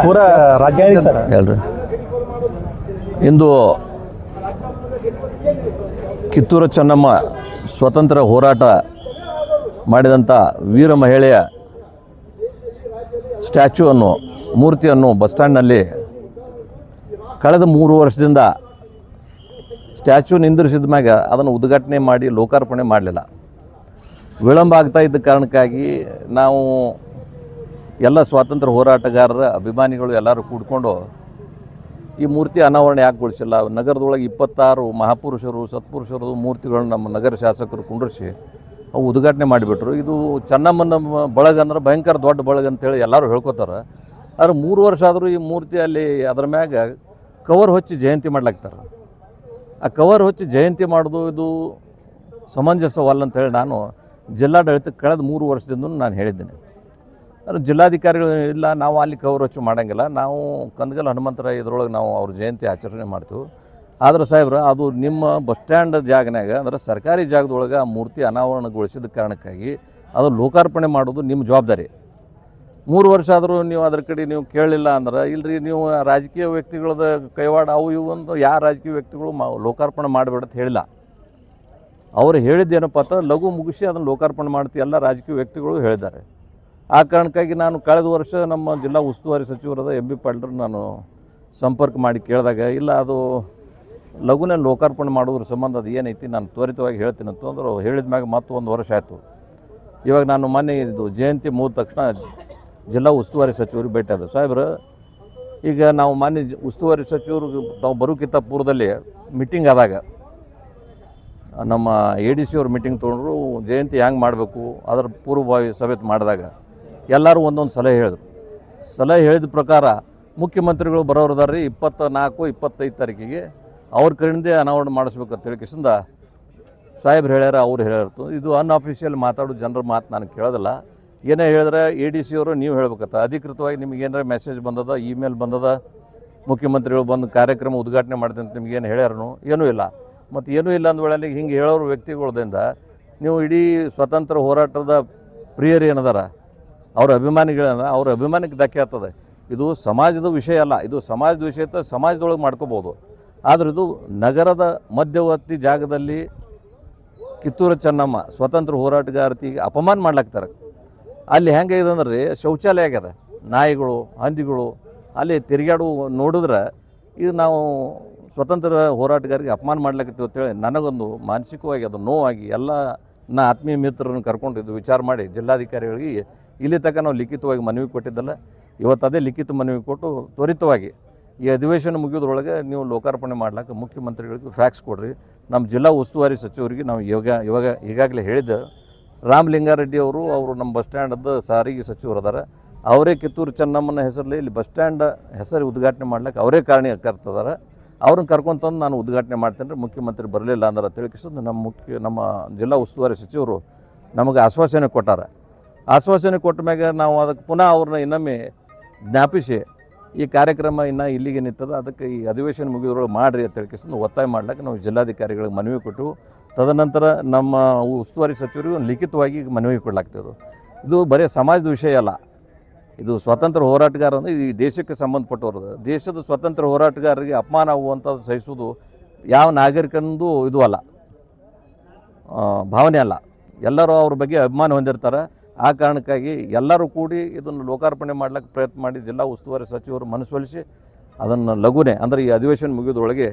ಪೂರ ರಾಜ್ಯಾದ್ಯಂತ ಹೇಳ್ರಿ. ಇಂದು ಕಿತ್ತೂರು ಚೆನ್ನಮ್ಮ ಸ್ವತಂತ್ರ ಹೋರಾಟ ಮಾಡಿದಂಥ ವೀರ ಮಹಿಳೆಯ ಸ್ಟ್ಯಾಚ್ಯೂವನ್ನು ಮೂರ್ತಿಯನ್ನು ಬಸ್ ಸ್ಟ್ಯಾಂಡ್ನಲ್ಲಿ ಕಳೆದ 3 ವರ್ಷದಿಂದ ಸ್ಟ್ಯಾಚ್ಯೂ ನಿಂದಿರಿಸಿದ ಮ್ಯಾಗ ಅದನ್ನು ಉದ್ಘಾಟನೆ ಮಾಡಿ ಲೋಕಾರ್ಪಣೆ ಮಾಡಲಿಲ್ಲ. ವಿಳಂಬ ಆಗ್ತಾ ಇದ್ದ ಕಾರಣಕ್ಕಾಗಿ ನಾವು ಎಲ್ಲ ಸ್ವಾತಂತ್ರ್ಯ ಹೋರಾಟಗಾರರ ಅಭಿಮಾನಿಗಳು ಎಲ್ಲರೂ ಕೂಡ್ಕೊಂಡು ಈ ಮೂರ್ತಿ ಅನಾವರಣೆ ಯಾಕೆಗೊಳಿಸಿಲ್ಲ. ನಗರದೊಳಗೆ 26 ಮಹಾಪುರುಷರು ಸತ್ಪುರುಷರು ಮೂರ್ತಿಗಳನ್ನು ನಮ್ಮ ನಗರ ಶಾಸಕರು ಕುಂಡ್ರಿಸಿ ಅವು ಉದ್ಘಾಟನೆ ಮಾಡಿಬಿಟ್ರು. ಇದು ಚೆನ್ನಮ್ಮನ ಬಳಗ ಅಂದ್ರೆ ಭಯಂಕರ ದೊಡ್ಡ ಬಳಗ ಅಂತೇಳಿ ಎಲ್ಲರೂ ಹೇಳ್ಕೊತಾರೆ. ಆದರೆ 3 ವರ್ಷ ಆದರೂ ಈ ಮೂರ್ತಿ ಅಲ್ಲಿ ಅದರ ಮ್ಯಾಗ ಕವರ್ ಹೊಚ್ಚಿ ಜಯಂತಿ ಮಾಡ್ಲಾಗ್ತಾರೆ. ಆ ಕವರ್ ಹೊಚ್ಚಿ ಜಯಂತಿ ಮಾಡೋದು ಇದು ಸಮಂಜಸವಲ್ಲ ಅಂತೇಳಿ ನಾನು ಜಿಲ್ಲಾಡಳಿತಕ್ಕೆ ಕಳೆದ 3 ವರ್ಷದಿಂದ ನಾನು ಹೇಳಿದ್ದೇನೆ. ಆದರೆ ಜಿಲ್ಲಾಧಿಕಾರಿಗಳು ಇಲ್ಲ, ನಾವು ಅಲ್ಲಿ ಕವರ್ ಹೊಚ್ಚು ಮಾಡೋಂಗಿಲ್ಲ, ನಾವು ಕಂದಗಲ್ ಹನುಮಂತರಾಯ ಇದರೊಳಗೆ ನಾವು ಅವ್ರ ಜಯಂತಿ ಆಚರಣೆ ಮಾಡ್ತೀವಿ. ಆದ್ರೆ ಸಾಹೇಬ್ರ ಅದು ನಿಮ್ಮ ಬಸ್ ಸ್ಟ್ಯಾಂಡ್ ಜಾಗನಾಗ ಅಂದ್ರೆ ಸರ್ಕಾರಿ ಜಾಗದೊಳಗೆ ಆ ಮೂರ್ತಿ ಅನಾವರಣಗೊಳಿಸಿದ ಕಾರಣಕ್ಕಾಗಿ ಅದು ಲೋಕಾರ್ಪಣೆ ಮಾಡೋದು ನಿಮ್ಮ ಜವಾಬ್ದಾರಿ. 3 ವರ್ಷ ಆದರೂ ನೀವು ಅದ್ರ ಕಡೆ ನೀವು ಕೇಳಲಿಲ್ಲ ಅಂದ್ರೆ ಇಲ್ಲರಿ ನೀವು ರಾಜಕೀಯ ವ್ಯಕ್ತಿಗಳದ ಕೈವಾಡ ಅವು ಇವು ಒಂದು ಯಾವ ರಾಜಕೀಯ ವ್ಯಕ್ತಿಗಳು ಲೋಕಾರ್ಪಣೆ ಮಾಡಬೇಡಂತ ಹೇಳಿಲ್ಲ. ಅವರು ಹೇಳಿದ್ದೇನಪ್ಪ ಅಂತ ಲಘು ಮುಗಿಸಿ ಅದನ್ನು ಲೋಕಾರ್ಪಣೆ ಮಾಡ್ತೀವಿ ಎಲ್ಲ ರಾಜಕೀಯ ವ್ಯಕ್ತಿಗಳು ಹೇಳಿದ್ದಾರೆ. ಆ ಕಾರಣಕ್ಕಾಗಿ ನಾನು ಕಳೆದ ವರ್ಷ ನಮ್ಮ ಜಿಲ್ಲಾ ಉಸ್ತುವಾರಿ ಸಚಿವರಾದ ಎಂ ಬಿ ಪಾಟೀಲ್ರು ನಾನು ಸಂಪರ್ಕ ಮಾಡಿ ಕೇಳಿದಾಗ ಇಲ್ಲ ಅದು ಲಘುನೇ ಲೋಕಾರ್ಪಣೆ ಮಾಡೋದ್ರ ಸಂಬಂಧ ಅದು ಏನೈತಿ ನಾನು ತ್ವರಿತವಾಗಿ ಹೇಳ್ತೀನಿ ಅಂತಂದ್ರೆ ಹೇಳಿದ ಮ್ಯಾಗ ಮತ್ತು 1 ವರ್ಷ ಆಯಿತು. ಇವಾಗ ನಾನು ಮೊನ್ನೆ ಇದು ಜಯಂತಿ ಮುಗಿದ ತಕ್ಷಣ ಜಿಲ್ಲಾ ಉಸ್ತುವಾರಿ ಸಚಿವರಿಗೆ ಭೇಟಿ ಆದ. ಸಾಹೇಬ್ರು ಈಗ ನಾವು ಮಾನ್ಯ ಉಸ್ತುವಾರಿ ಸಚಿವರು ತಾವು ಬರೋಕ್ಕಿಂತ ಪೂರ್ವದಲ್ಲಿ ಮೀಟಿಂಗ್ ಆದಾಗ ನಮ್ಮ ADC ಅವ್ರು ಮೀಟಿಂಗ್ ತೊಗೊಂಡ್ರು. ಜಯಂತಿ ಹೆಂಗೆ ಮಾಡಬೇಕು ಅದರ ಪೂರ್ವಭಾವಿ ಸಭೆ ಮಾಡಿದಾಗ ಎಲ್ಲರೂ ಒಂದೊಂದು ಸಲಹೆ ಹೇಳಿದ್ರು. ಸಲಹೆ ಹೇಳಿದ ಪ್ರಕಾರ ಮುಖ್ಯಮಂತ್ರಿಗಳು ಬರೋರದಾರ್ರಿ 24, 25 ತಾರೀಕಿಗೆ ಅವ್ರ ಕಡೆಯಿಂದೇ ಅನಾವರಣ ಮಾಡಿಸ್ಬೇಕಂತ ಹೇಳಿಕಿಸಿಂದ ಸಾಹೇಬ್ರು ಹೇಳ್ಯಾರ, ಅವ್ರು ಹೇಳಿರ್ತು. ಇದು ಅನ್ಅಫಿಷಿಯಲ್ ಮಾತಾಡೋ ಜನರ ಮಾತು ನಾನು ಕೇಳೋದಿಲ್ಲ. ಏನೇ ಹೇಳಿದ್ರೆ ADC ಅವರು ನೀವು ಹೇಳ್ಬೇಕತ್ತ ಅಧಿಕೃತವಾಗಿ ನಿಮ್ಗೆ ಏನಾರ ಮೆಸೇಜ್ ಬಂದದ, ಇಮೇಲ್ ಬಂದದ, ಮುಖ್ಯಮಂತ್ರಿಗಳು ಬಂದು ಕಾರ್ಯಕ್ರಮ ಉದ್ಘಾಟನೆ ಮಾಡಿದೆ ಅಂತ ನಿಮ್ಗೇನು ಹೇಳ್ಯಾರನು? ಏನೂ ಇಲ್ಲ. ಮತ್ತು ಏನೂ ಇಲ್ಲ ಅಂದವೇಳೆ ಹಿಂಗೆ ಹೇಳೋರು ವ್ಯಕ್ತಿಗಳದಿಂದ ನೀವು ಇಡೀ ಸ್ವತಂತ್ರ ಹೋರಾಟದ ಪ್ರಿಯರು ಏನದಾರ ಅವ್ರ ಅಭಿಮಾನಿಗಳನ್ನ ಅವ್ರ ಅಭಿಮಾನಕ್ಕೆ ಧಕ್ಕೆ ಆಗ್ತದೆ. ಇದು ಸಮಾಜದ ವಿಷಯ ಅಲ್ಲ, ಇದು ಸಮಾಜದ ವಿಷಯ ಸಮಾಜದೊಳಗೆ ಮಾಡ್ಕೋಬೋದು. ಆದರೆ ಇದು ನಗರದ ಮಧ್ಯವರ್ತಿ ಜಾಗದಲ್ಲಿ ಕಿತ್ತೂರು ಚೆನ್ನಮ್ಮ ಸ್ವತಂತ್ರ ಹೋರಾಟಗಾರತಿಗೆ ಅಪಮಾನ ಮಾಡ್ಲಾಗ್ತಾರೆ. ಅಲ್ಲಿ ಹೆಂಗೆ ಇದೆ ಅಂದ್ರೆ ಶೌಚಾಲಯ ಆಗ್ಯದ, ನಾಯಿಗಳು ಹಂದಿಗಳು ಅಲ್ಲಿ ತಿರುಗಾಡು ನೋಡಿದ್ರೆ ಇದು ನಾವು ಸ್ವತಂತ್ರ ಹೋರಾಟಗಾರಿಗೆ ಅಪಮಾನ ಮಾಡ್ಲಿಕ್ಕತ್ತೀವಿ ಅಂತೇಳಿ ನನಗೊಂದು ಮಾನಸಿಕವಾಗಿ ಅದು ನೋವಾಗಿ ಎಲ್ಲ ಆತ್ಮೀಯ ಮಿತ್ರರನ್ನು ಕರ್ಕೊಂಡಿದ್ದು ವಿಚಾರ ಮಾಡಿ ಜಿಲ್ಲಾಧಿಕಾರಿಗಳಿಗೆ ಇಲ್ಲಿ ತನಕ ನಾವು ಲಿಖಿತವಾಗಿ ಮನವಿ ಕೊಟ್ಟಿದ್ದಲ್ಲ. ಇವತ್ತು ಅದೇ ಲಿಖಿತ ಮನವಿ ಕೊಟ್ಟು ತ್ವರಿತವಾಗಿ ಈ ಅಧಿವೇಶನ ಮುಗಿಯೋದ್ರೊಳಗೆ ನೀವು ಲೋಕಾರ್ಪಣೆ ಮಾಡ್ಲಿಕ್ಕೆ ಮುಖ್ಯಮಂತ್ರಿಗಳಿಗೆ ಫ್ಯಾಕ್ಸ್ ಕೊಡ್ರಿ. ನಮ್ಮ ಜಿಲ್ಲಾ ಉಸ್ತುವಾರಿ ಸಚಿವರಿಗೆ ನಾವು ಈಗಾಗಲೇ ಹೇಳಿದ್ದೆ. ರಾಮಲಿಂಗಾರೆಡ್ಡಿ ಅವರು ನಮ್ಮ ಬಸ್ ಸ್ಟ್ಯಾಂಡದ್ದು ಸಾರಿಗೆ ಸಚಿವರು ಅದಾರ. ಅವರೇ ಕಿತ್ತೂರು ಚೆನ್ನಮ್ಮನ ಹೆಸರಲ್ಲಿ ಇಲ್ಲಿ ಬಸ್ ಸ್ಟ್ಯಾಂಡ್ ಹೆಸರು ಉದ್ಘಾಟನೆ ಮಾಡ್ಲಿಕ್ಕೆ ಅವರೇ ಕಾರಣಕರ್ತದಾರೆ. ಅವ್ರನ್ನ ಕರ್ಕೊಂತಂದು ನಾನು ಉದ್ಘಾಟನೆ ಮಾಡ್ತೇನೆ ರೀ. ಮುಖ್ಯಮಂತ್ರಿ ಬರಲಿಲ್ಲ ಅಂದ್ರೆ ತಿಳಿಸಿದ್ದು ನಮ್ಮ ಜಿಲ್ಲಾ ಉಸ್ತುವಾರಿ ಸಚಿವರು ನಮಗೆ ಆಶ್ವಾಸನೆ ಕೊಟ್ಟಾರೆ. ಆಶ್ವಾಸನೆ ಕೊಟ್ಟ ಮ್ಯಾಗ ನಾವು ಅದಕ್ಕೆ ಪುನಃ ಅವ್ರನ್ನ ಇನ್ನೊಮ್ಮೆ ಜ್ಞಾಪಿಸಿ ಈ ಕಾರ್ಯಕ್ರಮ ಇನ್ನು ಇಲ್ಲಿಗೆ ನಿಂತದ, ಅದಕ್ಕೆ ಈ ಅಧಿವೇಶನ ಮುಗಿದ್ರೊಳಗೆ ಮಾಡಿರಿ ಅಂತ ತಿಳಿಸಿದ್ದು ಒತ್ತಾಯ ಮಾಡ್ಲಿಕ್ಕೆ ನಾವು ಜಿಲ್ಲಾಧಿಕಾರಿಗಳಿಗೆ ಮನವಿ ಕೊಟ್ಟು ತದನಂತರ ನಮ್ಮ ಉಸ್ತುವಾರಿ ಸಚಿವರಿಗೆ ಒಂದು ಲಿಖಿತವಾಗಿ ಮನವಿ ಕೊಡ್ಲಾಗ್ತದೆ. ಇದು ಬರೀ ಸಮಾಜದ ವಿಷಯ ಅಲ್ಲ, ಇದು ಸ್ವಾತಂತ್ರ್ಯ ಹೋರಾಟಗಾರ ಅಂದರೆ ಈ ದೇಶಕ್ಕೆ ಸಂಬಂಧಪಟ್ಟವ್ರದ್ದು. ದೇಶದ ಸ್ವತಂತ್ರ ಹೋರಾಟಗಾರರಿಗೆ ಅಪಮಾನ ಆಗುವಂಥದ್ದು ಸಹಿಸೋದು ಯಾವ ನಾಗರಿಕನದು ಇದು ಅಲ್ಲ, ಭಾವನೆ ಅಲ್ಲ. ಎಲ್ಲರೂ ಅವ್ರ ಬಗ್ಗೆ ಅಭಿಮಾನ ಹೊಂದಿರ್ತಾರೆ. ಆ ಕಾರಣಕ್ಕಾಗಿ ಎಲ್ಲರೂ ಕೂಡಿ ಇದನ್ನು ಲೋಕಾರ್ಪಣೆ ಮಾಡ್ಲಿಕ್ಕೆ ಪ್ರಯತ್ನ ಮಾಡಿ ಜಿಲ್ಲಾ ಉಸ್ತುವಾರಿ ಸಚಿವರು ಮನಸ್ಸೊಲಿಸಿ ಅದನ್ನು ಲಘುನೇ ಅಂದರೆ ಈ ಅಧಿವೇಶನ ಮುಗಿಯೋದ್ರೊಳಗೆ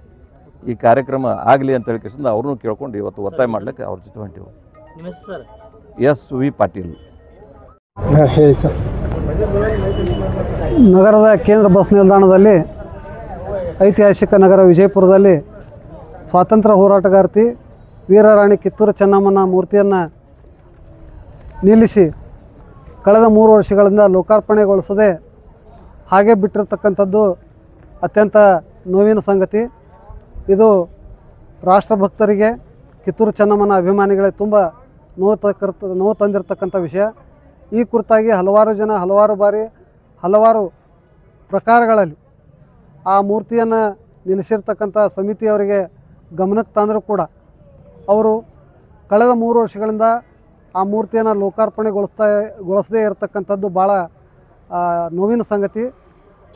ಈ ಕಾರ್ಯಕ್ರಮ ಆಗಲಿ ಅಂತ ಹೇಳಿಕೆಸಿಂದ ಅವ್ರನ್ನೂ ಕೇಳ್ಕೊಂಡು ಇವತ್ತು ಒತ್ತಾಯ ಮಾಡ್ಲಿಕ್ಕೆ ಅವ್ರ ಜೊತೆ ಹೊಂಟಿವು. SV ಪಾಟೀಲ್. ಹೇಳಿ ಸರ್. ನಗರದ ಕೇಂದ್ರ ಬಸ್ ನಿಲ್ದಾಣದಲ್ಲಿ ಐತಿಹಾಸಿಕ ನಗರ ವಿಜಯಪುರದಲ್ಲಿ ಸ್ವಾತಂತ್ರ್ಯ ಹೋರಾಟಗಾರ್ತಿ ವೀರರಾಣಿ ಕಿತ್ತೂರು ಚೆನ್ನಮ್ಮನ ಮೂರ್ತಿಯನ್ನು ನಿಲ್ಲಿಸಿ ಕಳೆದ 3 ವರ್ಷಗಳಿಂದ ಲೋಕಾರ್ಪಣೆಗೊಳಿಸದೆ ಹಾಗೆ ಬಿಟ್ಟಿರ್ತಕ್ಕಂಥದ್ದು ಅತ್ಯಂತ ನೋವಿನ ಸಂಗತಿ. ಇದು ರಾಷ್ಟ್ರಭಕ್ತರಿಗೆ ಕಿತ್ತೂರು ಚೆನ್ನಮ್ಮನ ಅಭಿಮಾನಿಗಳಿಗೆ ತುಂಬ ನೋವು ತಂದಿರತಕ್ಕಂಥ ವಿಷಯ. ಈ ಕುರಿತಾಗಿ ಹಲವಾರು ಜನ ಹಲವಾರು ಬಾರಿ ಹಲವಾರು ಪ್ರಕಾರಗಳಲ್ಲಿ ಆ ಮೂರ್ತಿಯನ್ನು ನಿಲ್ಲಿಸಿರ್ತಕ್ಕಂಥ ಸಮಿತಿಯವರಿಗೆ ಗಮನಕ್ಕೆ ತಂದರೂ ಕೂಡ ಅವರು ಕಳೆದ 3 ವರ್ಷಗಳಿಂದ ಆ ಮೂರ್ತಿಯನ್ನು ಲೋಕಾರ್ಪಣೆಗೊಳಿಸದೇ ಇರತಕ್ಕಂಥದ್ದು ಭಾಳ ನೋವಿನ ಸಂಗತಿ.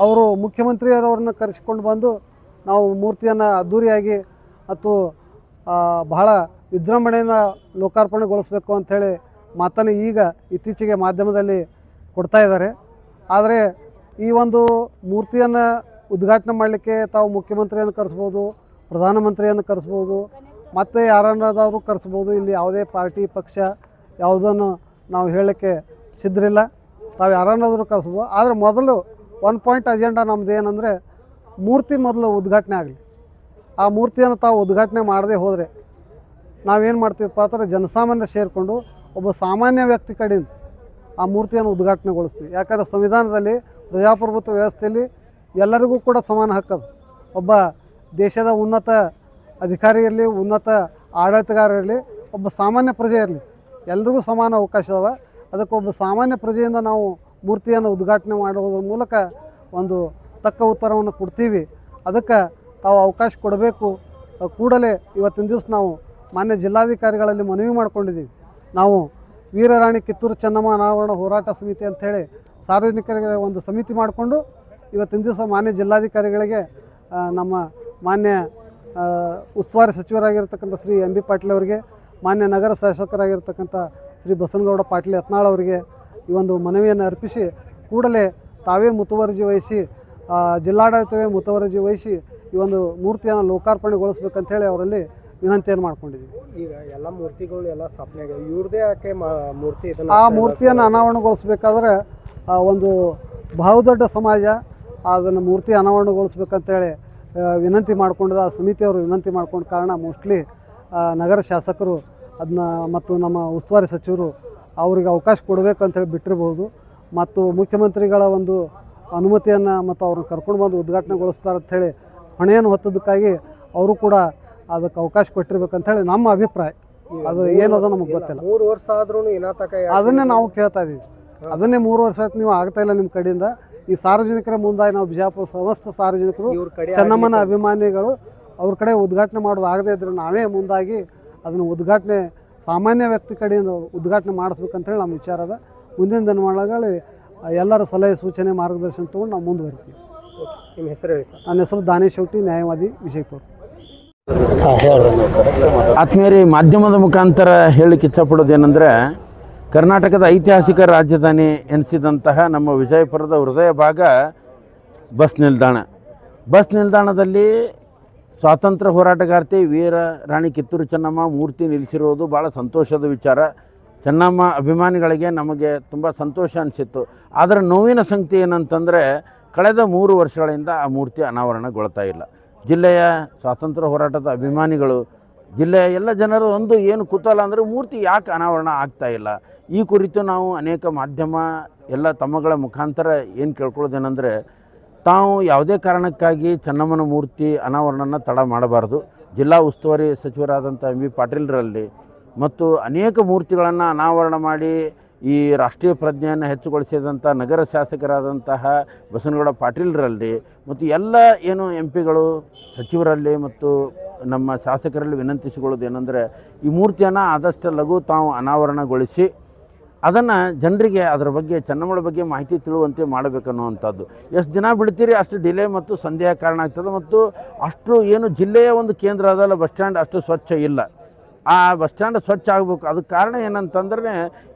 ಅವರು ಮುಖ್ಯಮಂತ್ರಿಯವರನ್ನ ಕರೆಸಿಕೊಂಡು ಬಂದು ನಾವು ಮೂರ್ತಿಯನ್ನು ಅದ್ಧೂರಿಯಾಗಿ ಮತ್ತು ಬಹಳ ವಿಜೃಂಭಣೆಯಿಂದ ಲೋಕಾರ್ಪಣೆಗೊಳಿಸಬೇಕು ಅಂಥೇಳಿ ಮಾತನ್ನು ಈಗ ಇತ್ತೀಚೆಗೆ ಮಾಧ್ಯಮದಲ್ಲಿ ಕೊಡ್ತಾ ಇದ್ದಾರೆ. ಆದರೆ ಈ ಒಂದು ಮೂರ್ತಿಯನ್ನು ಉದ್ಘಾಟನೆ ಮಾಡಲಿಕ್ಕೆ ತಾವು ಮುಖ್ಯಮಂತ್ರಿಯನ್ನು ಕರೆಸ್ಬೋದು, ಪ್ರಧಾನಮಂತ್ರಿಯನ್ನು ಕರೆಸ್ಬೋದು, ಮತ್ತು ಯಾರನ್ನಾದರೂ ಕರೆಸ್ಬೋದು. ಇಲ್ಲಿ ಯಾವುದೇ ಪಾರ್ಟಿ ಪಕ್ಷ ಯಾವುದನ್ನು ನಾವು ಹೇಳಲಿಕ್ಕೆ ಸಿದ್ಧರಿಲ್ಲ. ತಾವು ಯಾರನ್ನಾದರೂ ಕರೆಸ್ಬೋದು. ಆದರೆ ಮೊದಲು ಒನ್ ಪಾಯಿಂಟ್ ಅಜೆಂಡಾ ನಮ್ಮದು ಏನಂದರೆ ಮೂರ್ತಿ ಮೊದಲು ಉದ್ಘಾಟನೆ ಆಗಲಿ. ಆ ಮೂರ್ತಿಯನ್ನು ತಾವು ಉದ್ಘಾಟನೆ ಮಾಡದೇ ಹೋದರೆ ನಾವೇನು ಮಾಡ್ತೀವಪ್ಪ ಅಂದರೆ ಜನಸಾಮಾನ್ಯ ಸೇರಿಕೊಂಡು ಒಬ್ಬ ಸಾಮಾನ್ಯ ವ್ಯಕ್ತಿ ಕಡೆಯಿಂದ ಆ ಮೂರ್ತಿಯನ್ನು ಉದ್ಘಾಟನೆಗೊಳಿಸ್ತೀವಿ. ಯಾಕಂದರೆ ಸಂವಿಧಾನದಲ್ಲಿ ಪ್ರಜಾಪ್ರಭುತ್ವ ವ್ಯವಸ್ಥೆಯಲ್ಲಿ ಎಲ್ಲರಿಗೂ ಕೂಡ ಸಮಾನ ಹಕ್ಕದು. ಒಬ್ಬ ದೇಶದ ಉನ್ನತ ಅಧಿಕಾರಿ ಇರಲಿ, ಉನ್ನತ ಆಡಳಿತಗಾರ ಇರಲಿ, ಒಬ್ಬ ಸಾಮಾನ್ಯ ಪ್ರಜೆ ಇರಲಿ, ಎಲ್ರಿಗೂ ಸಮಾನ ಅವಕಾಶ ಅದಾವೆ. ಅದಕ್ಕೆ ಒಬ್ಬ ಸಾಮಾನ್ಯ ಪ್ರಜೆಯಿಂದ ನಾವು ಮೂರ್ತಿಯನ್ನು ಉದ್ಘಾಟನೆ ಮಾಡುವುದರ ಮೂಲಕ ಒಂದು ತಕ್ಕ ಉತ್ತರವನ್ನು ಕೊಡ್ತೀವಿ. ಅದಕ್ಕೆ ತಾವು ಅವಕಾಶ ಕೊಡಬೇಕು. ಕೂಡಲೇ ಇವತ್ತಿನ ದಿವಸ ನಾವು ಮಾನ್ಯ ಜಿಲ್ಲಾಧಿಕಾರಿಗಳಲ್ಲಿ ಮನವಿ ಮಾಡ್ಕೊಂಡಿದ್ದೀವಿ. ನಾವು ವೀರರಾಣಿ ಕಿತ್ತೂರು ಚೆನ್ನಮ್ಮ ಅನಾವರಣ ಹೋರಾಟ ಸಮಿತಿ ಅಂಥೇಳಿ ಸಾರ್ವಜನಿಕರಿಗೆ ಒಂದು ಸಮಿತಿ ಮಾಡಿಕೊಂಡು ಇವತ್ತಿನ ದಿವಸ ಮಾನ್ಯ ಜಿಲ್ಲಾಧಿಕಾರಿಗಳಿಗೆ ನಮ್ಮ ಮಾನ್ಯ ಉಸ್ತುವಾರಿ ಸಚಿವರಾಗಿರ್ತಕ್ಕಂಥ ಶ್ರೀ ಎಂ ಬಿ ಪಾಟೀಲ್ ಅವರಿಗೆ, ಮಾನ್ಯ ನಗರ ಶಾಸಕರಾಗಿರ್ತಕ್ಕಂಥ ಶ್ರೀ ಬಸನಗೌಡ ಪಾಟೀಲ್ ಯತ್ನಾಳ್ ಅವರಿಗೆ ಈ ಒಂದು ಮನವಿಯನ್ನು ಅರ್ಪಿಸಿ ಕೂಡಲೇ ತಾವೇ ಮುತುವರ್ಜಿ ವಹಿಸಿ, ಜಿಲ್ಲಾಡಳಿತವೇ ಮುತುವರ್ಜಿ ವಹಿಸಿ ಈ ಒಂದು ಮೂರ್ತಿಯನ್ನು ಲೋಕಾರ್ಪಣೆಗೊಳಿಸ್ಬೇಕಂತೇಳಿ ಅವರಲ್ಲಿ ವಿನಂತಿಯನ್ನು ಮಾಡ್ಕೊಂಡಿದ್ದೀವಿ. ಈಗ ಎಲ್ಲ ಮೂರ್ತಿಗಳು ಎಲ್ಲ ಸ್ಥಾಪನೆ ಆಗಿದೆ, ಇವ್ರದೇ ಯಾಕೆ ಮೂರ್ತಿ ಆ ಮೂರ್ತಿಯನ್ನು ಅನಾವರಣಗೊಳಿಸ್ಬೇಕಾದ್ರೆ ಒಂದು ಬಹುದೊಡ್ಡ ಸಮಾಜ ಅದನ್ನು ಮೂರ್ತಿ ಅನಾವರಣಗೊಳಿಸ್ಬೇಕಂತೇಳಿ ವಿನಂತಿ ಮಾಡ್ಕೊಂಡಿದ್ದ ಆ ಸಮಿತಿಯವರು ವಿನಂತಿ ಮಾಡ್ಕೊಂಡ ಕಾರಣ ಮೋಸ್ಟ್ಲಿ ನಗರ ಶಾಸಕರು ಅದನ್ನ ಮತ್ತು ನಮ್ಮ ಉಸ್ತುವಾರಿ ಸಚಿವರು ಅವರಿಗೆ ಅವಕಾಶ ಕೊಡಬೇಕು ಅಂತೇಳಿ ಬಿಟ್ಟಿರ್ಬೋದು. ಮತ್ತು ಮುಖ್ಯಮಂತ್ರಿಗಳ ಒಂದು ಅನುಮತಿಯನ್ನು ಮತ್ತು ಅವ್ರನ್ನ ಕರ್ಕೊಂಡು ಬಂದು ಉದ್ಘಾಟನೆಗೊಳಿಸ್ತಾರೆ ಅಂಥೇಳಿ ಹೊಣೆಯನ್ನು ಹೊತ್ತದಕ್ಕಾಗಿ ಅವರು ಕೂಡ ಅದಕ್ಕೆ ಅವಕಾಶ ಕೊಟ್ಟಿರ್ಬೇಕಂತೇಳಿ ನಮ್ಮ ಅಭಿಪ್ರಾಯ. ಅದು ಏನದ ನಮಗೆ ಗೊತ್ತಿಲ್ಲ. 3 ವರ್ಷ ಆದ್ರೂ ಅದನ್ನೇ ನಾವು ಕೇಳ್ತಾ ಇದ್ದೀವಿ. ಅದನ್ನೇ 3 ವರ್ಷ ಆಯ್ತು ನೀವು ಆಗ್ತಾ ಇಲ್ಲ ನಿಮ್ಮ ಕಡೆಯಿಂದ. ಈ ಸಾರ್ವಜನಿಕರ ಮುಂದಾಗಿ ನಾವು ಬಿಜಾಪುರ ಸಮಸ್ತ ಸಾರ್ವಜನಿಕರು ಚೆನ್ನಮ್ಮನ ಅಭಿಮಾನಿಗಳು ಅವ್ರ ಕಡೆ ಉದ್ಘಾಟನೆ ಮಾಡೋದು ಆಗದೇ ಇದ್ರೆ ನಾವೇ ಮುಂದಾಗಿ ಅದನ್ನು ಉದ್ಘಾಟನೆ ಸಾಮಾನ್ಯ ವ್ಯಕ್ತಿ ಕಡೆಯಿಂದ ಉದ್ಘಾಟನೆ ಮಾಡಿಸ್ಬೇಕಂತೇಳಿ ನಮ್ಮ ವಿಚಾರ ಅದ. ಮುಂದಿನ ದಿನಮಾನಗಳಲ್ಲಿ ಎಲ್ಲರ ಸಲಹೆ ಸೂಚನೆ ಮಾರ್ಗದರ್ಶನ ತೊಗೊಂಡು ನಾವು ಮುಂದುವರಿತೀವಿ. ನಿಮ್ಮ ಹೆಸರು ಹೇಳಿ ಸರ್. ನನ್ನ ಹೆಸರು ದಾನೇಶ್ ಶೆಟ್ಟಿ, ನ್ಯಾಯವಾದಿ, ವಿಜಯಪುರ. ಆತ್ಮೀಯರೇ, ಮಾಧ್ಯಮದ ಮುಖಾಂತರ ಹೇಳಲಿಕ್ಕೆ ಇಷ್ಟಪಡೋದೇನೆಂದರೆ, ಕರ್ನಾಟಕದ ಐತಿಹಾಸಿಕ ರಾಜಧಾನಿ ಎನಿಸಿದಂತಹ ನಮ್ಮ ವಿಜಯಪುರದ ಹೃದಯ ಭಾಗ ಬಸ್ ನಿಲ್ದಾಣ. ಬಸ್ ನಿಲ್ದಾಣದಲ್ಲಿ ಸ್ವಾತಂತ್ರ್ಯ ಹೋರಾಟಗಾರ್ತಿ ವೀರ ರಾಣಿ ಕಿತ್ತೂರು ಚೆನ್ನಮ್ಮ ಮೂರ್ತಿ ನಿಲ್ಲಿಸಿರುವುದು ಭಾಳ ಸಂತೋಷದ ವಿಚಾರ. ಚೆನ್ನಮ್ಮ ಅಭಿಮಾನಿಗಳಿಗೆ ನಮಗೆ ತುಂಬ ಸಂತೋಷ ಅನಿಸಿತ್ತು. ಆದರೆ ನೋವಿನ ಸಂಗತಿ ಏನಂತಂದರೆ, ಕಳೆದ 3 ವರ್ಷಗಳಿಂದ ಆ ಮೂರ್ತಿ ಅನಾವರಣಗೊಳ್ತಾ ಇಲ್ಲ. ಜಿಲ್ಲೆಯ ಸ್ವಾತಂತ್ರ್ಯ ಹೋರಾಟದ ಅಭಿಮಾನಿಗಳು, ಜಿಲ್ಲೆಯ ಎಲ್ಲ ಜನರು ಒಂದು ಏನು ಕುತೂಹಲ ಅಂದರೆ ಮೂರ್ತಿ ಯಾಕೆ ಅನಾವರಣ ಆಗ್ತಾ ಇಲ್ಲ. ಈ ಕುರಿತು ನಾವು ಅನೇಕ ಮಾಧ್ಯಮ ಎಲ್ಲ ತಮ್ಮಗಳ ಮುಖಾಂತರ ಏನು ಕೇಳ್ಕೊಳ್ಳೋದೇನೆಂದರೆ, ತಾವು ಯಾವುದೇ ಕಾರಣಕ್ಕಾಗಿ ಚೆನ್ನಮ್ಮನ ಮೂರ್ತಿ ಅನಾವರಣನ ತಡ ಮಾಡಬಾರ್ದು. ಜಿಲ್ಲಾ ಉಸ್ತುವಾರಿ ಸಚಿವರಾದಂಥ ಎಂ ಬಿ ಪಾಟೀಲ್ರಲ್ಲಿ ಮತ್ತು ಅನೇಕ ಮೂರ್ತಿಗಳನ್ನು ಅನಾವರಣ ಮಾಡಿ ಈ ರಾಷ್ಟ್ರೀಯ ಪ್ರಜ್ಞೆಯನ್ನು ಹೆಚ್ಚುಗೊಳಿಸಿದಂಥ ನಗರ ಶಾಸಕರಾದಂತಹ ಬಸನಗೌಡ ಪಾಟೀಲ್ರಲ್ಲಿ ಮತ್ತು ಎಲ್ಲ ಏನು ಎಂ ಪಿಗಳು ಸಚಿವರಲ್ಲಿ ಮತ್ತು ನಮ್ಮ ಶಾಸಕರಲ್ಲಿ ವಿನಂತಿಸಿಕೊಳ್ಳೋದೇನೆಂದರೆ, ಈ ಮೂರ್ತಿಯನ್ನು ಆದಷ್ಟು ಲಘು ತಾವು ಅನಾವರಣಗೊಳಿಸಿ ಅದನ್ನು ಜನರಿಗೆ ಅದರ ಬಗ್ಗೆ ಚೆನ್ನಮ್ಮಳ ಬಗ್ಗೆ ಮಾಹಿತಿ ತಿಳುವಂತೆ ಮಾಡಬೇಕನ್ನುವಂಥದ್ದು. ಎಷ್ಟು ದಿನ ಬಿಡ್ತೀರಿ ಅಷ್ಟು ಡಿಲೇ ಮತ್ತು ಸಂದೇಹ ಕಾರಣ ಆಗ್ತದೆ. ಮತ್ತು ಅಷ್ಟು ಏನು ಜಿಲ್ಲೆಯ ಒಂದು ಕೇಂದ್ರ ಅದಲ್ಲ, ಬಸ್ ಸ್ಟ್ಯಾಂಡ್ ಅಷ್ಟು ಸ್ವಚ್ಛ ಇಲ್ಲ. ಆ ಬಸ್ ಸ್ಟ್ಯಾಂಡ್ ಸ್ವಚ್ಛ ಆಗಬೇಕು. ಅದಕ್ಕೆ ಕಾರಣ ಏನಂತಂದ್ರೆ,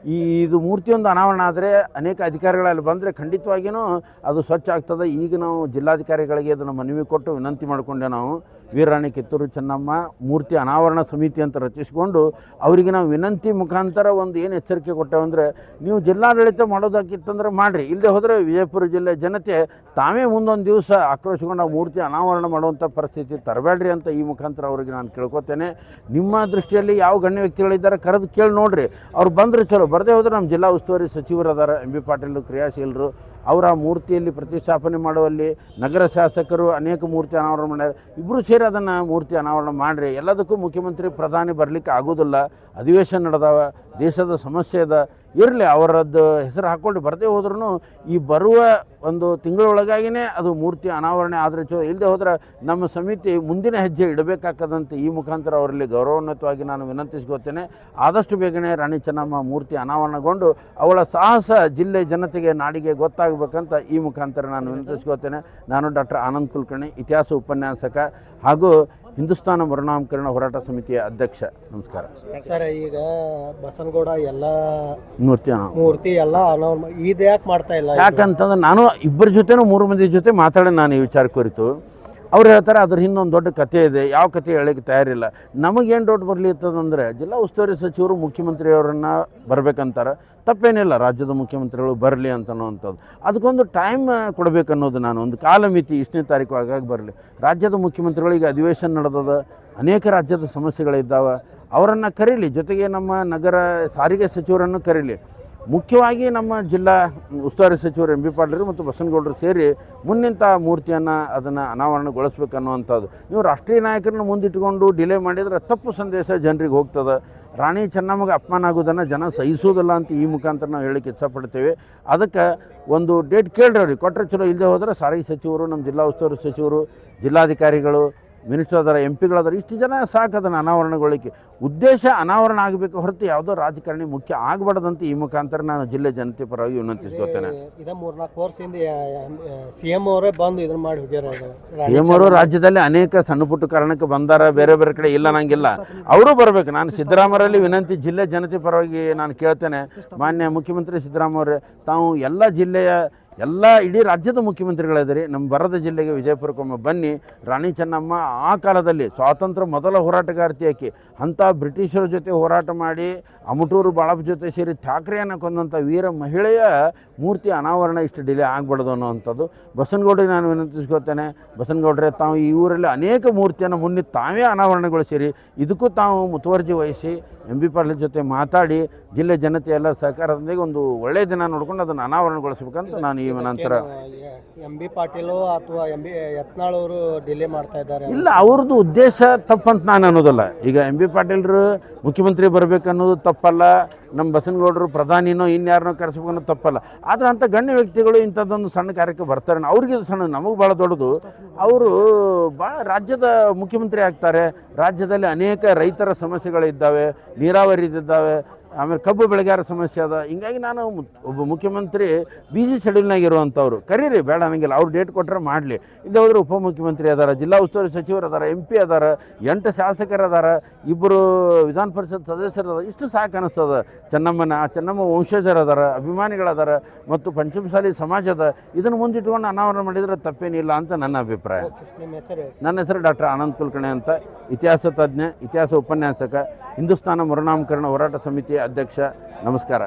ಇದು ಮೂರ್ತಿಯೊಂದು ಅನಾವರಣ ಆದರೆ ಅನೇಕ ಅಧಿಕಾರಿಗಳಲ್ಲಿ ಬಂದರೆ ಖಂಡಿತವಾಗಿಯೂ ಅದು ಸ್ವಚ್ಛ ಆಗ್ತದೆ. ಈಗ ನಾವು ಜಿಲ್ಲಾಧಿಕಾರಿಗಳಿಗೆ ಅದನ್ನು ಮನವಿ ಕೊಟ್ಟು ವಿನಂತಿ ಮಾಡಿಕೊಂಡೆ. ನಾವು ವೀರರಾಣಿ ಕಿತ್ತೂರು ಚೆನ್ನಮ್ಮ ಮೂರ್ತಿ ಅನಾವರಣ ಸಮಿತಿ ಅಂತ ರಚಿಸಿಕೊಂಡು ಅವರಿಗೆ ನಾವು ವಿನಂತಿ ಮುಖಾಂತರ ಒಂದು ಏನು ಎಚ್ಚರಿಕೆ ಕೊಟ್ಟೆವಂದರೆ, ನೀವು ಜಿಲ್ಲಾಡಳಿತ ಮಾಡೋದಾಕಿತ್ತಂದ್ರೆ ಮಾಡಿರಿ, ಇಲ್ಲದೆ ಹೋದರೆ ವಿಜಯಪುರ ಜಿಲ್ಲೆ ಜನತೆ ತಾವೇ ಮುಂದೊಂದು ದಿವಸ ಆಕ್ರೋಶಗೊಂಡು ಆ ಮೂರ್ತಿ ಅನಾವರಣ ಮಾಡುವಂಥ ಪರಿಸ್ಥಿತಿ ತರಬೇಡ್ರಿ ಅಂತ ಈ ಮುಖಾಂತರ ಅವರಿಗೆ ನಾನು ಕೇಳ್ಕೊತೇನೆ. ನಿಮ್ಮ ದೃಷ್ಟಿಯಲ್ಲಿ ಯಾವ ಗಣ್ಯ ವ್ಯಕ್ತಿಗಳಿದ್ದಾರೆ ಕರೆದು ಕೇಳಿ ನೋಡಿರಿ. ಅವ್ರು ಬಂದರೆ ಚಲೋ, ಬರದೇ ಹೋದರೆ ನಮ್ಮ ಜಿಲ್ಲಾ ಉಸ್ತುವಾರಿ ಸಚಿವರದಾರ ಎಂ ಬಿ ಪಾಟೀಲ್ ಕ್ರಿಯಾಶೀಲರು, ಅವರ ಮೂರ್ತಿಯಲ್ಲಿ ಪ್ರತಿಷ್ಠಾಪನೆ ಮಾಡುವಲ್ಲಿ ನಗರ ಶಾಸಕರು ಅನೇಕ ಮೂರ್ತಿ ಅನಾವರಣ ಮಾಡ್ಯಾರ. ಇಬ್ಬರು ಸೇರಿ ಅದನ್ನು ಮೂರ್ತಿ ಅನಾವರಣ ಮಾಡಿರಿ. ಎಲ್ಲದಕ್ಕೂ ಮುಖ್ಯಮಂತ್ರಿ ಪ್ರಧಾನಿ ಬರಲಿಕ್ಕೆ ಆಗೋದಿಲ್ಲ, ಅಧಿವೇಶನ ನಡೆದಾವ, ದೇಶದ ಸಮಸ್ಯೆ ಅದ, ಇರಲಿ ಅವರದ್ದು ಹೆಸರು ಹಾಕ್ಕೊಂಡು ಬರದೇ ಹೋದ್ರೂ ಈ ಬರುವ ಒಂದು ತಿಂಗಳೊಳಗಾಗಿಯೇ ಅದು ಮೂರ್ತಿ ಅನಾವರಣೆ ಆದರೆ ಚಲೋ. ಇಲ್ಲದೆ ಹೋದ್ರೆ ನಮ್ಮ ಸಮಿತಿ ಮುಂದಿನ ಹೆಜ್ಜೆ ಇಡಬೇಕಾಗದಂತೆ ಈ ಮುಖಾಂತರ ಅವರಲ್ಲಿ ಗೌರವೋನ್ನತವಾಗಿ ನಾನು ವಿನಂತಿಸ್ಕೋತೇನೆ. ಆದಷ್ಟು ಬೇಗನೆ ರಾಣಿ ಚೆನ್ನಮ್ಮ ಮೂರ್ತಿ ಅನಾವರಣಗೊಂಡು ಅವಳ ಸಾಹಸ ಜಿಲ್ಲೆ ಜನತೆಗೆ ನಾಡಿಗೆ ಗೊತ್ತಾಗಬೇಕಂತ ಈ ಮುಖಾಂತರ ನಾನು ವಿನಂತಿಸ್ಕೋತೇನೆ. ನಾನು ಡಾಕ್ಟರ್ ಆನಂದ್ ಕುಲಕರ್ಣಿ, ಇತಿಹಾಸ ಉಪನ್ಯಾಸಕ ಹಾಗೂ ಹಿಂದೂಸ್ತಾನ ಮರುನಾಮಕರಣ ಹೋರಾಟ ಸಮಿತಿಯ ಅಧ್ಯಕ್ಷ. ನಮಸ್ಕಾರ ಸರ್. ಈಗ ಬಸನಗೌಡ ಎಲ್ಲ ಮೂರ್ತಿ ಎಲ್ಲ ಇದು ಯಾಕೆ ಮಾಡ್ತಾ ಇಲ್ಲ? ಯಾಕಂತಂದ್ರೆ ನಾನು ಇಬ್ಬರ ಜೊತೆನೂ 3 ಮಂದಿ ಜೊತೆ ಮಾತಾಡಿ ನಾನು ಈ ವಿಚಾರ ಕುರಿತು. ಅವ್ರು ಹೇಳ್ತಾರೆ ಅದ್ರ ಹಿಂದೊಂದು ದೊಡ್ಡ ಕಥೆ ಇದೆ, ಯಾವ ಕಥೆ ಹೇಳೋಕ್ಕೆ ತಯಾರಿಲ್ಲ. ನಮಗೇನು ಡೌಟ್ ಬರಲಿ ಅಂತಂದರೆ ಜಿಲ್ಲಾ ಉಸ್ತುವಾರಿ ಸಚಿವರು ಮುಖ್ಯಮಂತ್ರಿಯವರನ್ನು ಬರಬೇಕಂತಾರೆ, ತಪ್ಪೇನಿಲ್ಲ, ರಾಜ್ಯದ ಮುಖ್ಯಮಂತ್ರಿಗಳು ಬರಲಿ ಅಂತನ್ನುವಂಥದ್ದು. ಅದಕ್ಕೊಂದು ಟೈಮ್ ಕೊಡಬೇಕನ್ನೋದು, ನಾನು ಒಂದು ಕಾಲಮಿತಿ ಇಷ್ಟನೇ ತಾರೀಕು ಆಗಾಗ ಬರಲಿ. ರಾಜ್ಯದ ಮುಖ್ಯಮಂತ್ರಿಗಳಿಗೆ ಅಧಿವೇಶನ ನಡೆದದ, ಅನೇಕ ರಾಜ್ಯದ ಸಮಸ್ಯೆಗಳಿದ್ದಾವೆ, ಅವರನ್ನು ಕರೀಲಿ. ಜೊತೆಗೆ ನಮ್ಮ ನಗರ ಸಾರಿಗೆ ಸಚಿವರನ್ನು ಕರೀಲಿ. ಮುಖ್ಯವಾಗಿ ನಮ್ಮ ಜಿಲ್ಲಾ ಉಸ್ತುವಾರಿ ಸಚಿವರು ಎಂ ಬಿ ಪಾಟೀಲ್ ಮತ್ತು ಬಸನಗೌಡರು ಸೇರಿ ಮುನ್ನಿಂತ ಮೂರ್ತಿಯನ್ನು ಅದನ್ನು ಅನಾವರಣಗೊಳಿಸ್ಬೇಕನ್ನುವಂಥದ್ದು. ನೀವು ರಾಷ್ಟ್ರೀಯ ನಾಯಕರನ್ನು ಮುಂದಿಟ್ಟುಕೊಂಡು ಡಿಲೇ ಮಾಡಿದರೆ ತಪ್ಪು ಸಂದೇಶ ಜನರಿಗೆ ಹೋಗ್ತದೆ. ರಾಣಿ ಚೆನ್ನಮ್ಮಗೆ ಅಪಮಾನ ಆಗೋದನ್ನು ಜನ ಸಹಿಸೋದಿಲ್ಲ ಅಂತ ಈ ಮುಖಾಂತರ ನಾವು ಹೇಳಿಕ್ಕೆ ಇಷ್ಟಪಡ್ತೇವೆ. ಅದಕ್ಕೆ ಒಂದು ಡೇಟ್ ಕೇಳ್ರಿ ಅವ್ರಿಗೆ, ಕೊಟ್ಟರೆ ಚಲೋ. ಇಲ್ಲದೆ ಹೋದರೆ ಸಾರಿಗೆ ಸಚಿವರು, ನಮ್ಮ ಜಿಲ್ಲಾ ಉಸ್ತುವಾರಿ ಸಚಿವರು, ಜಿಲ್ಲಾಧಿಕಾರಿಗಳು, ಮಿನಿಸ್ಟರ್ ಅದಾರ, ಎಂ ಪಿಗಳದಾರ, ಇಷ್ಟು ಜನ ಸಾಕು ಅದನ್ನು ಅನಾವರಣಗೊಳಿಕೆ. ಉದ್ದೇಶ ಅನಾವರಣ ಆಗಬೇಕು ಹೊರತು ಯಾವುದೋ ರಾಜಕಾರಣಿ ಮುಖ್ಯ ಆಗಬಾರ್ದಂತ ಈ ಮುಖಾಂತರ ನಾನು ಜಿಲ್ಲೆ ಜನತೆ ಪರವಾಗಿ ವಿನಂತಿಸ್ಕೊತೇನೆ. ಇದ 3-4 ವರ್ಷದಿಂದ CM ಅವರೇ ಬಂದು ಇದನ್ನ ಮಾಡಿ ಹೋಗ್ಯಾರ. CM ಅವರು ರಾಜ್ಯದಲ್ಲಿ ಅನೇಕ ಸಣ್ಣ ಪುಟ್ಟ ಕಾರಣಕ್ಕೆ ಬಂದಾರ, ಬೇರೆ ಬೇರೆ ಕಡೆ ಇಲ್ಲ ನಂಗಿಲ್ಲ, ಅವರು ಬರಬೇಕು. ನಾನು ಸಿದ್ದರಾಮಯ್ಯರಲ್ಲಿ ವಿನಂತಿ ಜಿಲ್ಲೆ ಜನತೆ ಪರವಾಗಿ ನಾನು ಕೇಳ್ತೇನೆ. ಮಾನ್ಯ ಮುಖ್ಯಮಂತ್ರಿ ಸಿದ್ದರಾಮಯ್ಯ ತಾವು ಎಲ್ಲ ಜಿಲ್ಲೆಯ ಇಡೀ ರಾಜ್ಯದ ಮುಖ್ಯಮಂತ್ರಿಗಳಿದ್ದೀರಿ, ನಮ್ಮ ಬರದ ಜಿಲ್ಲೆಗೆ ವಿಜಯಪುರಕ್ಕೊಮ್ಮೆ ಬನ್ನಿ. ರಾಣಿ ಚೆನ್ನಮ್ಮ ಆ ಕಾಲದಲ್ಲಿ ಸ್ವಾತಂತ್ರ್ಯ ಮೊದಲ ಹೋರಾಟಗಾರ್ತಿ ಆಕೆ, ಅಂಥ ಬ್ರಿಟಿಷರ ಜೊತೆ ಹೋರಾಟ ಮಾಡಿ ಅಮಟೂರು ಬಾಳಪ್ಪ ಜೊತೆ ಸೇರಿ ಠಾಕ್ರೆಯನ್ನು ಕೊಂದಂಥ ವೀರ ಮಹಿಳೆಯ ಮೂರ್ತಿ ಅನಾವರಣ ಇಷ್ಟು ಡಿಲೇ ಆಗಬಾರ್ದು ಅನ್ನೋವಂಥದ್ದು. ಬಸನಗೌಡರಿಗೆ ನಾನು ವಿನಂತಿಸ್ಕೊತೇನೆ, ಬಸನಗೌಡ್ರೆ ತಾವು ಈ ಊರಲ್ಲಿ ಅನೇಕ ಮೂರ್ತಿಯನ್ನು ಮುನ್ನಿ ತಾವೇ ಅನಾವರಣಗೊಳಿಸಿರಿ. ಇದಕ್ಕೂ ತಾವು ಮುತುವರ್ಜಿ ವಹಿಸಿ ಎಂ ಬಿ ಪಾಟೀಲ್ ಜೊತೆ ಮಾತಾಡಿ ಜಿಲ್ಲೆ ಜನತೆ ಎಲ್ಲ ಸಹಕಾರದೊಂದಿಗೆ ಒಂದು ಒಳ್ಳೆಯ ದಿನ ನೋಡ್ಕೊಂಡು ಅದನ್ನು ಅನಾವರಣಗೊಳಿಸ್ಬೇಕಂತ ನಾನು ಈ ನಂತರ. ಎಂ ಬಿ ಪಾಟೀಲು ಅಥವಾ ಯತ್ನಾಳ್ ಅವರು ಡಿಲೇ ಮಾಡ್ತಾ ಇದ್ದಾರೆ? ಇಲ್ಲ, ಅವ್ರದ್ದು ಉದ್ದೇಶ ತಪ್ಪಂತ ನಾನು ಅನ್ನೋದಲ್ಲ. ಈಗ ಎಂ ಬಿ ಪಾಟೀಲ್ರು ಮುಖ್ಯಮಂತ್ರಿ ಬರಬೇಕನ್ನೋದು ತಪ್ಪಲ್ಲ, ನಮ್ಮ ಬಸನಗೌಡರು ಪ್ರಧಾನಿನೋ ಇನ್ಯಾರನ್ನೋ ಕರೆಸ್ಬೇಕನ್ನೋದು ತಪ್ಪಲ್ಲ. ಆದರೆ ಅಂಥ ಗಣ್ಯ ವ್ಯಕ್ತಿಗಳು ಇಂಥದ್ದೊಂದು ಸಣ್ಣ ಕಾರ್ಯಕ್ಕೆ ಬರ್ತಾರೆ. ಅವ್ರಿಗೆ ಸಣ್ಣ, ನಮಗೆ ಭಾಳ ದೊಡ್ಡದು. ಅವರು ಭಾಳ ರಾಜ್ಯದ ಮುಖ್ಯಮಂತ್ರಿ ಆಗ್ತಾರೆ. ರಾಜ್ಯದಲ್ಲಿ ಅನೇಕ ರೈತರ ಸಮಸ್ಯೆಗಳಿದ್ದಾವೆ, ನೀರಾವರಿದಿದ್ದಾವೆ, ಆಮೇಲೆ ಕಬ್ಬು ಬೆಳೆಗಾರ ಸಮಸ್ಯೆ ಅದ. ಹಿಂಗಾಗಿ ನಾನು ಒಬ್ಬ ಮುಖ್ಯಮಂತ್ರಿ ಬಿಸಿ ಶೆಡ್ಯೂಲ್ನಾಗ ಇರುವಂಥವ್ರು ಕರೀರಿ, ಬೇಡ ನನಗಿಲ್ಲ, ಅವ್ರು ಡೇಟ್ ಕೊಟ್ಟರೆ ಮಾಡಲಿ. ಇಲ್ಲದೆ ಹೋದ್ರೆ ಉಪಮುಖ್ಯಮಂತ್ರಿ ಅದಾರ, ಜಿಲ್ಲಾ ಉಸ್ತುವಾರಿ ಸಚಿವರು ಅದಾರ, MP ಅದಾರ, 8 ಶಾಸಕರು ಅದಾರ, 2 ವಿಧಾನ ಪರಿಷತ್ ಸದಸ್ಯರು ಅದಾರ. ಇಷ್ಟು ಸಾಕು ಅನ್ನಿಸ್ತದೆ. ಚೆನ್ನಮ್ಮ ವಂಶಜರು ಅದಾರ, ಅಭಿಮಾನಿಗಳದಾರ ಮತ್ತು ಪಂಚಮಸಾಲಿ ಸಮಾಜ ಅದ. ಇದನ್ನು ಮುಂದಿಟ್ಕೊಂಡು ಅನಾವರಣ ಮಾಡಿದರೆ ತಪ್ಪೇನಿಲ್ಲ ಅಂತ ನನ್ನ ಅಭಿಪ್ರಾಯ. ನನ್ನ ಹೆಸರು ಡಾಕ್ಟರ್ ಆನಂದ್ ಕುಲಕರ್ಣಿ ಅಂತ, ಇತಿಹಾಸ ತಜ್ಞ, ಇತಿಹಾಸ ಉಪನ್ಯಾಸಕ, ಹಿಂದೂಸ್ತಾನ ಮರುನಾಮಕರಣ ಹೋರಾಟ ಸಮಿತಿಯ ಅಧ್ಯಕ್ಷ. ನಮಸ್ಕಾರ.